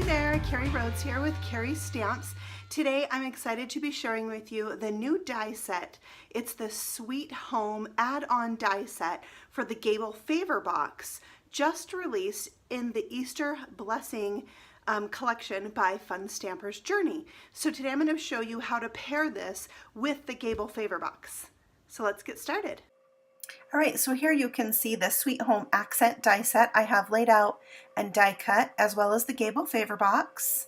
there, Carrie Rhoades here with Carrie Stamps. Today I'm excited to be sharing with you the new die set. It's the Sweet Home add-on die set for the Gable Favor box, just released in the Easter Blessing collection by Fun Stamper's Journey. So today I'm going to show you how to pair this with the Gable Favor box. So let's get started. All right, so here you can see the Sweet Home accent die set I have laid out and die cut, as well as the Gable Favor box.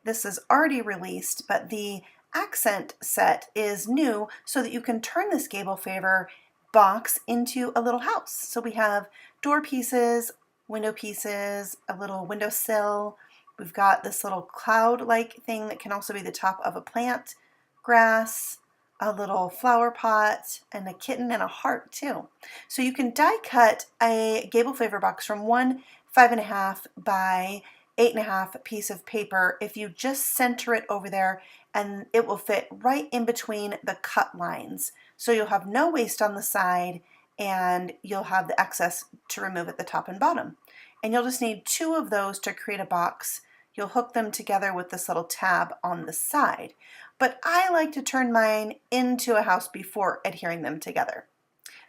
This is already released, but the accent set is new so that you can turn this Gable Favor box into a little house. So we have door pieces, window pieces, a little windowsill. We've got this little cloud-like thing that can also be the top of a plant, grass, a little flower pot, and a kitten and a heart too. So you can die cut a Gable Favor box from one 5.5 by 8.5 piece of paper if you just center it over there, and it will fit right in between the cut lines. So you'll have no waste on the side and you'll have the excess to remove at the top and bottom. And you'll just need 2 of those to create a box. You'll hook them together with this little tab on the side. But I like to turn mine into a house before adhering them together.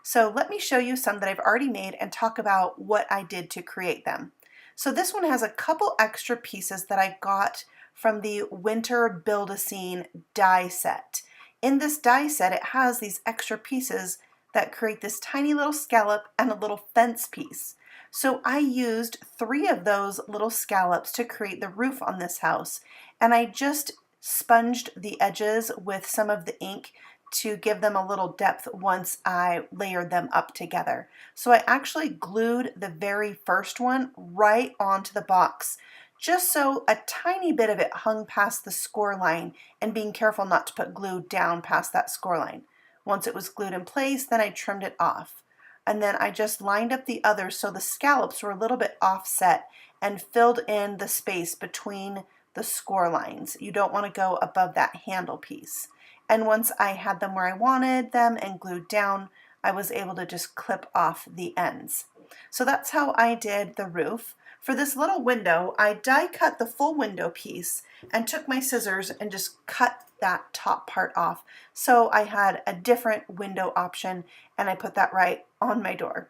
So let me show you some that I've already made and talk about what I did to create them. So this one has a couple extra pieces that I got from the Winter Build-A-Scene die set. In this die set, it has these extra pieces that create this tiny little scallop and a little fence piece. So I used 3 of those little scallops to create the roof on this house, and I just sponged the edges with some of the ink to give them a little depth once I layered them up together. So I actually glued the very first one right onto the box, just so a tiny bit of it hung past the score line, and being careful not to put glue down past that score line. Once it was glued in place, then I trimmed it off. And then I just lined up the others so the scallops were a little bit offset and filled in the space between the score lines. You don't want to go above that handle piece. And once I had them where I wanted them and glued down, I was able to just clip off the ends. So that's how I did the roof. For this little window, I die cut the full window piece and took my scissors and just cut that top part off. So I had a different window option, and I put that right on my door.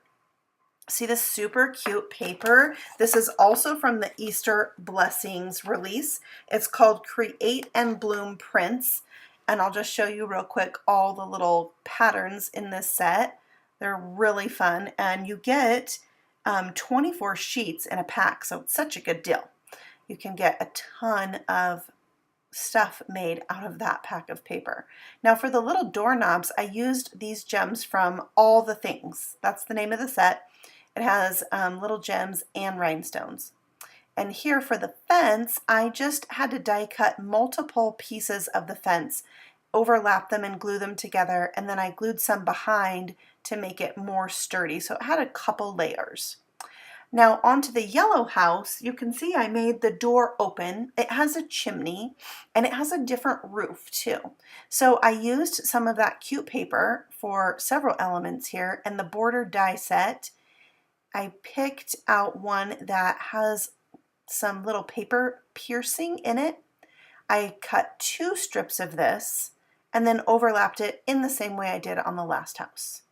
See this super cute paper? This is also from the Easter Blessings release. It's called Create and Bloom Prints. And I'll just show you real quick all the little patterns in this set. They're really fun, and you get 24 sheets in a pack, so it's such a good deal. You can get a ton of stuff made out of that pack of paper. Now for the little doorknobs, I used these gems from All the Things. That's the name of the set. It has little gems and rhinestones. And here for the fence, I just had to die cut multiple pieces of the fence, overlap them and glue them together, and then I glued some behind to make it more sturdy. So it had a couple layers. Now onto the yellow house, you can see I made the door open. It has a chimney and it has a different roof too. So I used some of that cute paper for several elements here, and the border die set, I picked out one that has some little paper piercing in it. I cut 2 strips of this and then overlapped it in the same way I did on the last house.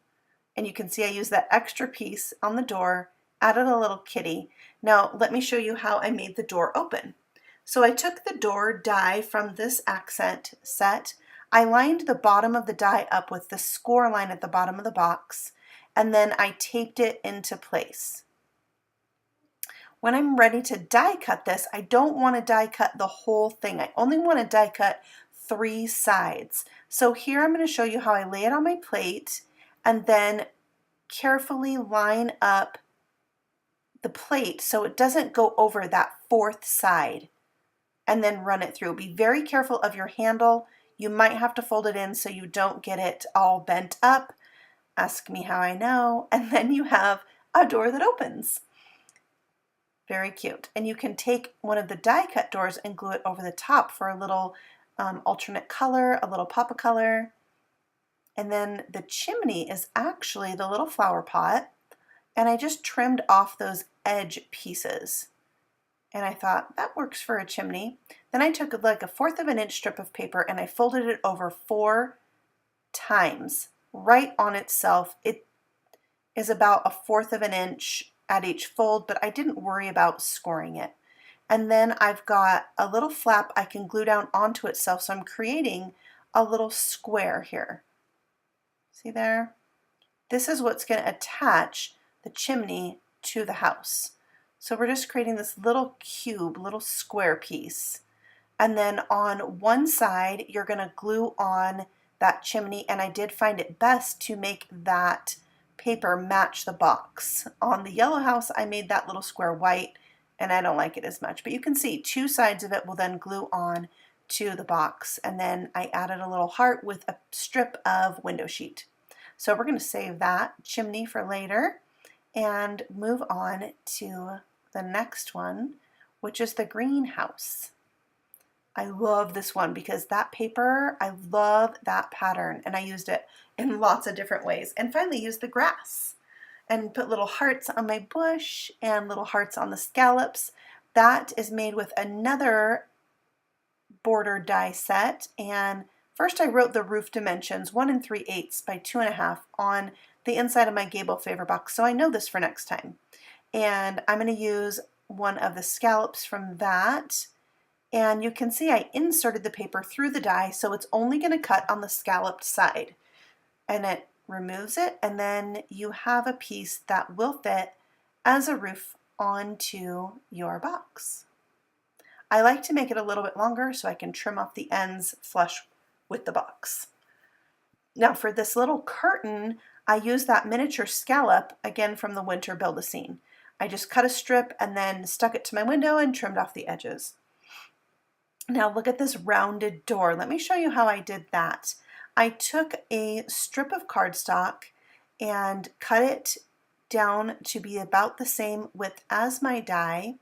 And you can see I used that extra piece on the door, added a little kitty. Now let me show you how I made the door open. So I took the door die from this accent set. I lined the bottom of the die up with the score line at the bottom of the box, and then I taped it into place. When I'm ready to die cut this, I don't want to die cut the whole thing. I only want to die cut 3 sides. So here I'm going to show you how I lay it on my plate and then carefully line up the plate so it doesn't go over that 4th side, and then run it through. Be very careful of your handle. You might have to fold it in so you don't get it all bent up. Ask me how I know. And then you have a door that opens. Very cute. And you can take one of the die cut doors and glue it over the top for a little alternate color, a little pop of color. And then the chimney is actually the little flower pot, and I just trimmed off those edge pieces. and I thought that works for a chimney. Then I took like a 1/4 of an inch strip of paper and I folded it over 4 times right on itself. It is about a 1/4 of an inch at each fold, but I didn't worry about scoring it. And then I've got a little flap I can glue down onto itself, so I'm creating a little square here. See there? This is what's going to attach the chimney to the house. So we're just creating this little cube, little square piece. And then on one side, you're going to glue on that chimney, and I did find it best to make that paper match the box. On the yellow house, I made that little square white, and I don't like it as much. But you can see 2 sides of it will then glue on to the box. And then I added a little heart with a strip of window sheet. So we're going to save that chimney for later and move on to the next one, which is the greenhouse. I love this one because that paper, I love that pattern, and I used it in lots of different ways. And finally used the grass and put little hearts on my bush and little hearts on the scallops. That is made with another border die set, and first I wrote the roof dimensions 1 3/8 by 2.5 on the inside of my Gable Favor box, so I know this for next time. And I'm going to use one of the scallops from that. And you can see I inserted the paper through the die, so it's only going to cut on the scalloped side. And it removes it, and then you have a piece that will fit as a roof onto your box. I like to make it a little bit longer so I can trim off the ends flush with the box. Now for this little curtain, I used that miniature scallop, again from the Winter Build-A-Scene. I just cut a strip and then stuck it to my window and trimmed off the edges. Now look at this rounded door. Let me show you how I did that. I took a strip of cardstock and cut it down to be about the same width as my die,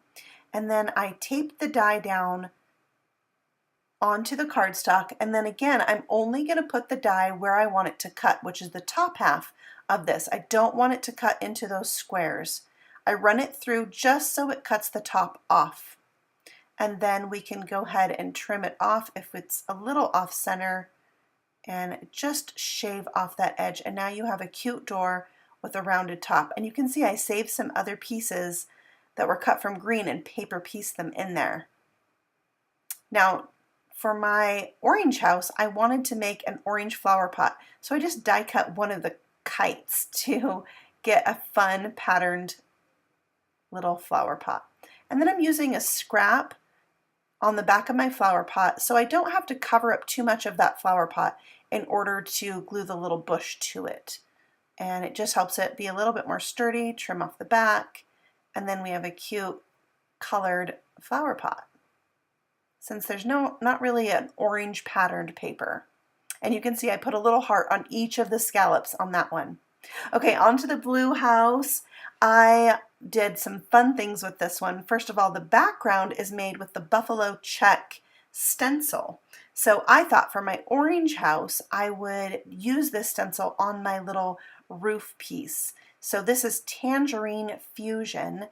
and then I taped the die down onto the cardstock, and then again I'm only going to put the die where I want it to cut, which is the top half of this. I don't want it to cut into those squares. I run it through just so it cuts the top off. And then we can go ahead and trim it off if it's a little off center, and just shave off that edge. And now you have a cute door with a rounded top. And you can see I saved some other pieces that were cut from green and paper pieced them in there. Now for my orange house, I wanted to make an orange flower pot. So I just die cut one of the kites to get a fun patterned little flower pot. And then I'm using a scrap on the back of my flower pot, so I don't have to cover up too much of that flower pot in order to glue the little bush to it. And it just helps it be a little bit more sturdy. Trim off the back, and then we have a cute colored flower pot, since there's not really an orange patterned paper. And you can see I put a little heart on each of the scallops on that one. Okay, on to the blue house. I did some fun things with this one. First of all, the background is made with the buffalo check stencil. So I thought for my orange house, I would use this stencil on my little roof piece. So this is Tangerine Fusion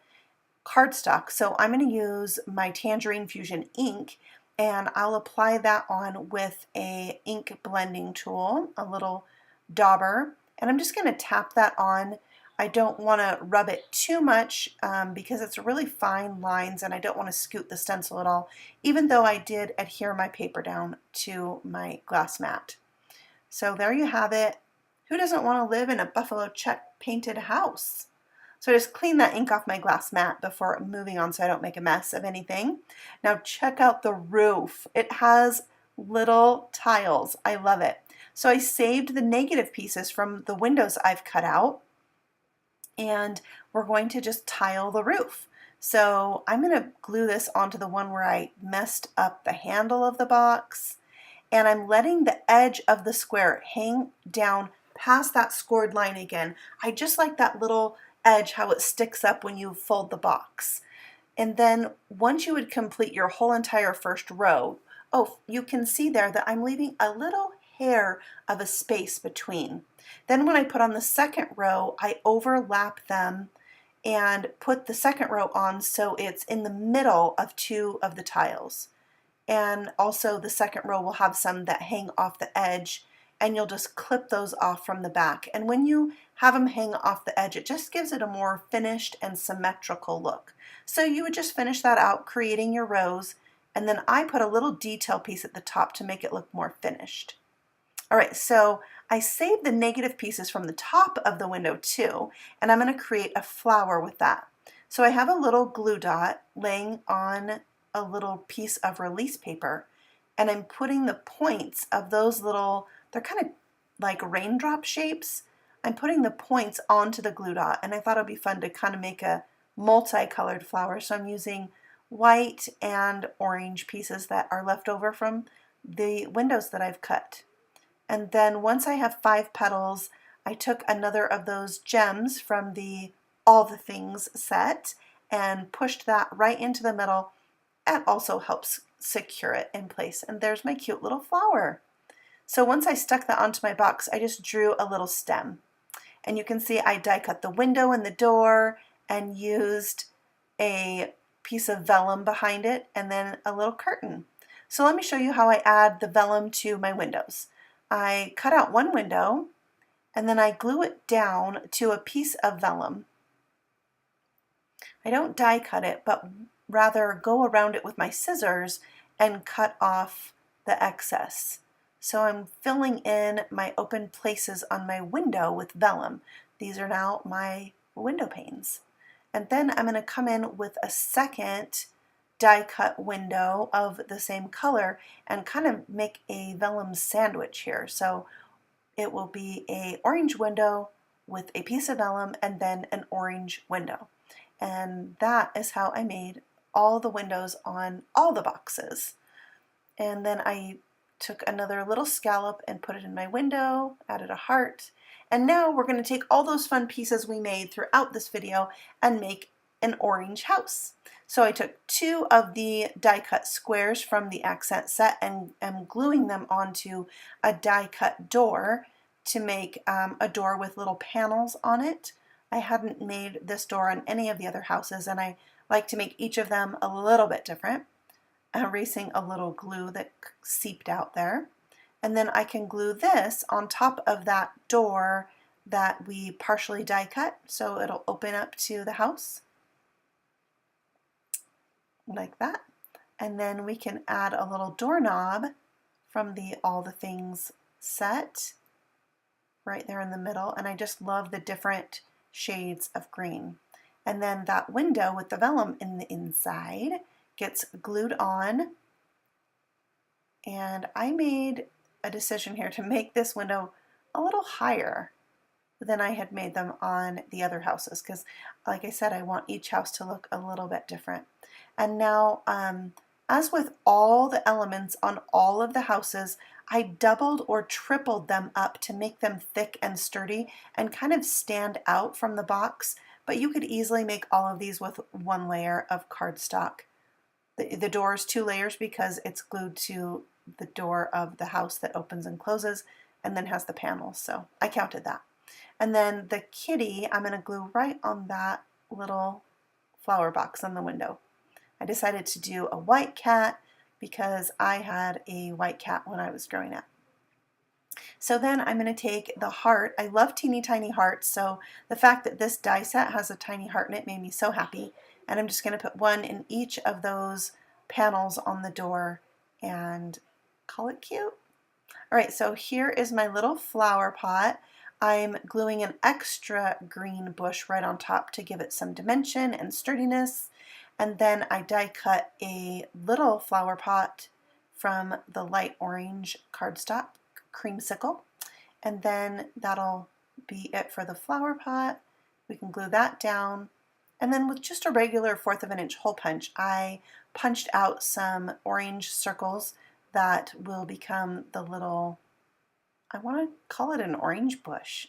cardstock. So I'm going to use my Tangerine Fusion ink, and I'll apply that on with a ink blending tool, a little dauber. And I'm just going to tap that on. I don't want to rub it too much because it's really fine lines, and I don't want to scoot the stencil at all, even though I did adhere my paper down to my glass mat. So there you have it. Who doesn't want to live in a buffalo check painted house? So I just clean that ink off my glass mat before moving on so I don't make a mess of anything. Now check out the roof. It has little tiles. I love it. So I saved the negative pieces from the windows I've cut out, and we're going to just tile the roof. So I'm going to glue this onto the one where I messed up the handle of the box, and I'm letting the edge of the square hang down past that scored line again. I just like that little edge, how it sticks up when you fold the box. And then once you would complete your whole entire first row, oh, you can see there that I'm leaving a little hair of a space between. Then when I put on the second row, I overlap them and put the second row on so it's in the middle of two of the tiles. And also the second row will have some that hang off the edge, and you'll just clip those off from the back. And when you have them hang off the edge, it just gives it a more finished and symmetrical look. So you would just finish that out, creating your rows, and then I put a little detail piece at the top to make it look more finished. All right, so I saved the negative pieces from the top of the window too, and I'm going to create a flower with that. So I have a little glue dot laying on a little piece of release paper, and I'm putting the points of those little, they're kind of like raindrop shapes. I'm putting the points onto the glue dot, and I thought it would be fun to kind of make a multicolored flower. So I'm using white and orange pieces that are left over from the windows that I've cut. And then once I have 5 petals, I took another of those gems from the All the Things set and pushed that right into the middle. That also helps secure it in place. And there's my cute little flower. So once I stuck that onto my box, I just drew a little stem. And you can see I die cut the window and the door and used a piece of vellum behind it and then a little curtain. So let me show you how I add the vellum to my windows. I cut out one window and then I glue it down to a piece of vellum. I don't die cut it, but rather go around it with my scissors and cut off the excess. So I'm filling in my open places on my window with vellum. These are now my window panes. And then I'm going to come in with a second die cut window of the same color and kind of make a vellum sandwich here. So it will be a orange window with a piece of vellum and then an orange window. And that is how I made all the windows on all the boxes. And then I took another little scallop and put it in my window, added a heart. And now we're going to take all those fun pieces we made throughout this video and make an orange house. So I took 2 of the die cut squares from the accent set and am gluing them onto a die cut door to make a door with little panels on it. I hadn't made this door on any of the other houses, and I like to make each of them a little bit different. Erasing a little glue that seeped out there. And then I can glue this on top of that door that we partially die cut, so it'll open up to the house like that. And then we can add a little doorknob from the All the Things set right there in the middle, and I just love the different shades of green. And then that window with the vellum in the inside gets glued on, and I made a decision here to make this window a little higher than I had made them on the other houses because, like I said, I want each house to look a little bit different. And now, as with all the elements on all of the houses, I doubled or tripled them up to make them thick and sturdy and kind of stand out from the box, but you could easily make all of these with 1 layer of cardstock. The door is 2 layers because it's glued to the door of the house that opens and closes and then has the panels, so I counted that. And then the kitty, I'm going to glue right on that little flower box on the window. I decided to do a white cat because I had a white cat when I was growing up. So then I'm going to take the heart. I love teeny tiny hearts, so the fact that this die set has a tiny heart in it made me so happy. And I'm just going to put 1 in each of those panels on the door and call it cute. All right, so here is my little flower pot. I'm gluing an extra green bush right on top to give it some dimension and sturdiness. And then I die cut a little flower pot from the light orange cardstock creamsicle. And then that'll be it for the flower pot. We can glue that down. And then with just a regular 1/4 of an inch hole punch, I punched out some orange circles that will become the little, I want to call it an orange bush,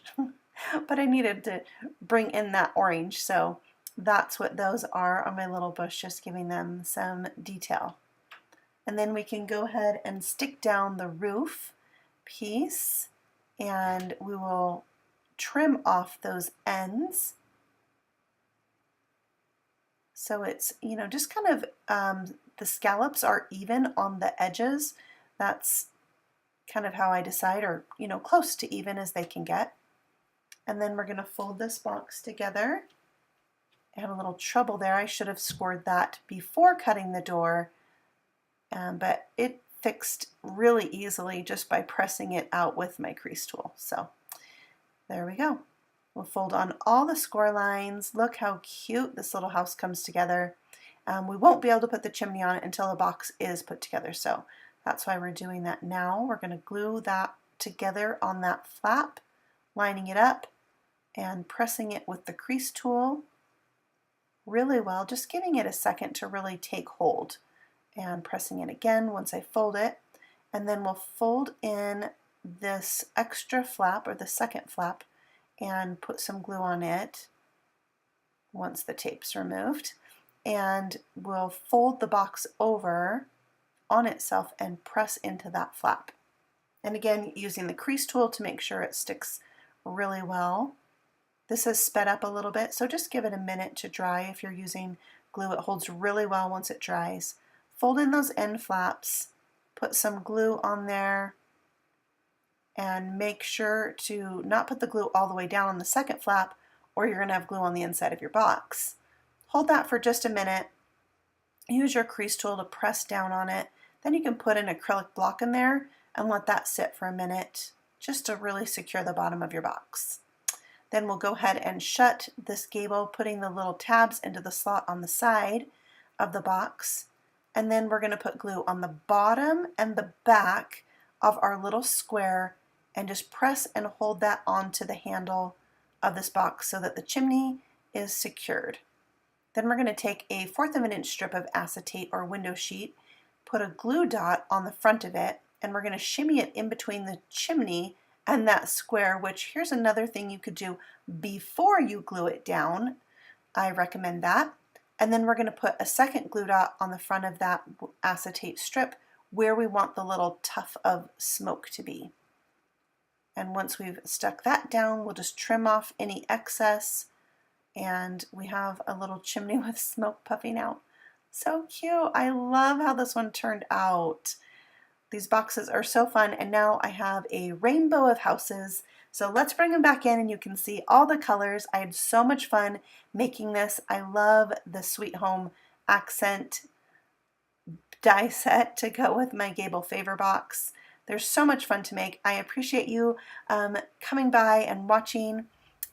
but I needed to bring in that orange, so that's what those are on my little bush, just giving them some detail. And then we can go ahead and stick down the roof piece, and we will trim off those ends. So it's, you know, just kind of the scallops are even on the edges. That's kind of how I decide, or, you know, close to even as they can get. And then we're going to fold this box together. I had a little trouble there. I should have scored that before cutting the door, but it fixed really easily just by pressing it out with my crease tool. So there we go. We'll fold on all the score lines. Look how cute this little house comes together. We won't be able to put the chimney on it until the box is put together, so that's why we're doing that now. We're going to glue that together on that flap, lining it up and pressing it with the crease tool really well, just giving it a second to really take hold, and pressing it again once I fold it. And then we'll fold in this extra flap, or the second flap, and put some glue on it once the tape's removed. And we'll fold the box over on itself and press into that flap. And again, using the crease tool to make sure it sticks really well. This has sped up a little bit, so just give it a minute to dry. If you're using glue, it holds really well once it dries. Fold in those end flaps, put some glue on there, and make sure to not put the glue all the way down on the second flap, or you're going to have glue on the inside of your box. Hold that for just a minute. Use your crease tool to press down on it. Then you can put an acrylic block in there and let that sit for a minute just to really secure the bottom of your box. Then we'll go ahead and shut this gable, putting the little tabs into the slot on the side of the box. And then we're going to put glue on the bottom and the back of our little square and just press and hold that onto the handle of this box so that the chimney is secured. Then we're going to take a 1/4 of an inch strip of acetate or window sheet, put a glue dot on the front of it, and we're going to shimmy it in between the chimney and that square, which here's another thing you could do before you glue it down. I recommend that. And then we're going to put a second glue dot on the front of that acetate strip where we want the little tuft of smoke to be. And once we've stuck that down, we'll just trim off any excess, and we have a little chimney with smoke puffing out. So cute. I love how this one turned out. These boxes are so fun, and now I have a rainbow of houses. So let's bring them back in and you can see all the colors. I had so much fun making this. I love the Sweet Home accent die set to go with my Gable Favor box. They're so much fun to make. I appreciate you coming by and watching,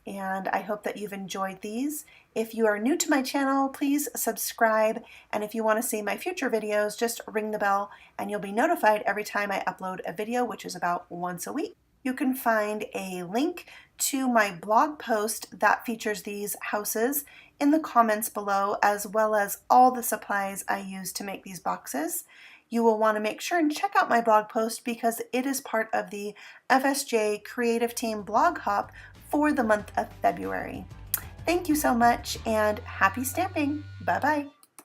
and I hope that you've enjoyed these. If you are new to my channel, please subscribe, and if you want to see my future videos, just ring the bell and you'll be notified every time I upload a video, which is about once a week. You can find a link to my blog post that features these houses in the comments below, as well as all the supplies I use to make these boxes. You will want to make sure and check out my blog post because it is part of the FSJ Creative Team blog hop for the month of February. Thank you so much, and happy stamping. Bye-bye.